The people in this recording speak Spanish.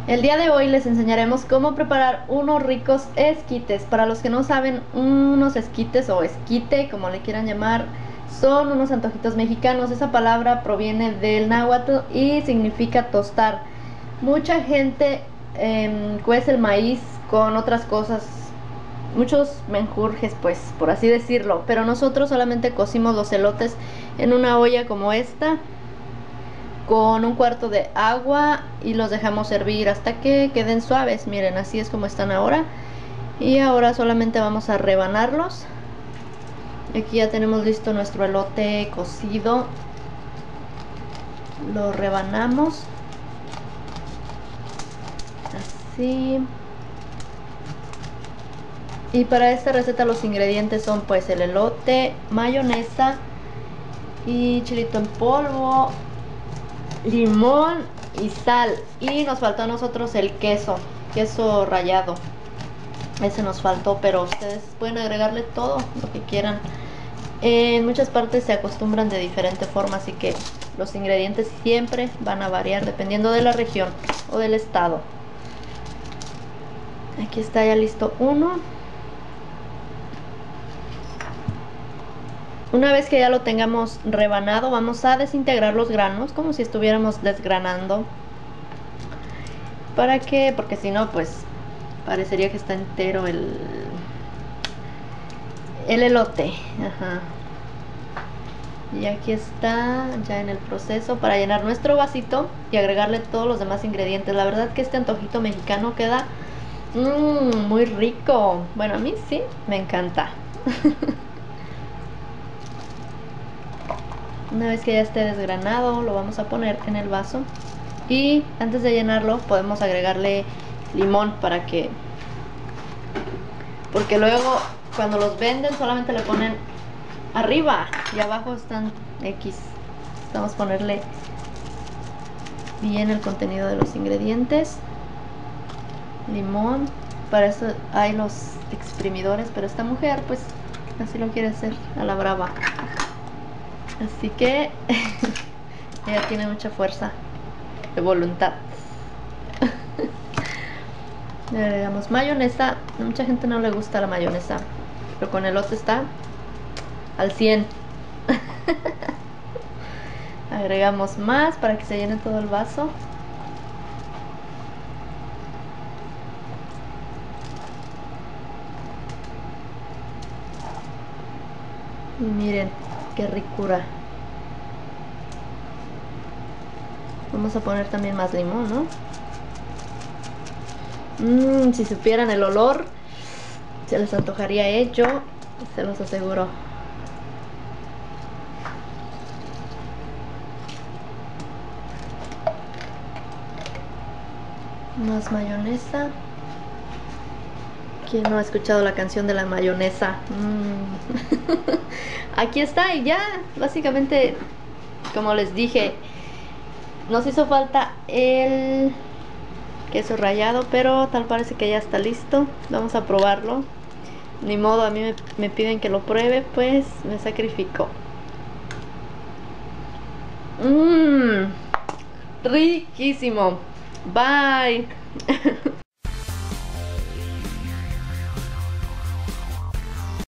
El día de hoy les enseñaremos cómo preparar unos ricos esquites. Para los que no saben, unos esquites o esquite, como le quieran llamar, son unos antojitos mexicanos. Esa palabra proviene del náhuatl y significa tostar. Mucha gente cuece el maíz con otras cosas, muchos menjurjes, pues, por así decirlo, pero nosotros solamente cocimos los elotes en una olla como esta con un cuarto de agua y los dejamos hervir hasta que queden suaves. Miren, así es como están ahora. Y ahora solamente vamos a rebanarlos. Aquí ya tenemos listo nuestro elote cocido. Lo rebanamos así. Y para esta receta los ingredientes son pues el elote, mayonesa y chilito en polvo, limón y sal. Y nos faltó a nosotros el queso rallado. Ese nos faltó, pero ustedes pueden agregarle todo lo que quieran. En muchas partes se acostumbran de diferente forma, así que los ingredientes siempre van a variar dependiendo de la región o del estado. Aquí está ya listo uno. Una vez que ya lo tengamos rebanado, vamos a desintegrar los granos como si estuviéramos desgranando. ¿Para qué? Porque si no, pues parecería que está entero el elote. Ajá. Y aquí está ya en el proceso para llenar nuestro vasito y agregarle todos los demás ingredientes. La verdad que este antojito mexicano queda muy rico. Bueno, a mí sí me encanta. Una vez que ya esté desgranado, lo vamos a poner en el vaso. Y antes de llenarlo podemos agregarle limón porque luego cuando los venden solamente le ponen arriba y abajo están X. Vamos a ponerle bien el contenido de los ingredientes. Limón, para eso hay los exprimidores, pero esta mujer pues así lo quiere hacer a la brava. Así que ella tiene mucha fuerza de voluntad. Le agregamos mayonesa. A mucha gente no le gusta la mayonesa, pero con elote está al 100. Agregamos más para que se llene todo el vaso. Y miren qué ricura. Vamos a poner también más limón, ¿no? Si supieran el olor, se les antojaría ello, se los aseguro. Más mayonesa. ¿Quién no ha escuchado la canción de la mayonesa? Aquí está y ya, básicamente, como les dije, nos hizo falta el queso rallado, pero tal parece que ya está listo. Vamos a probarlo. Ni modo, a mí me piden que lo pruebe, pues me sacrifico. Riquísimo. Bye.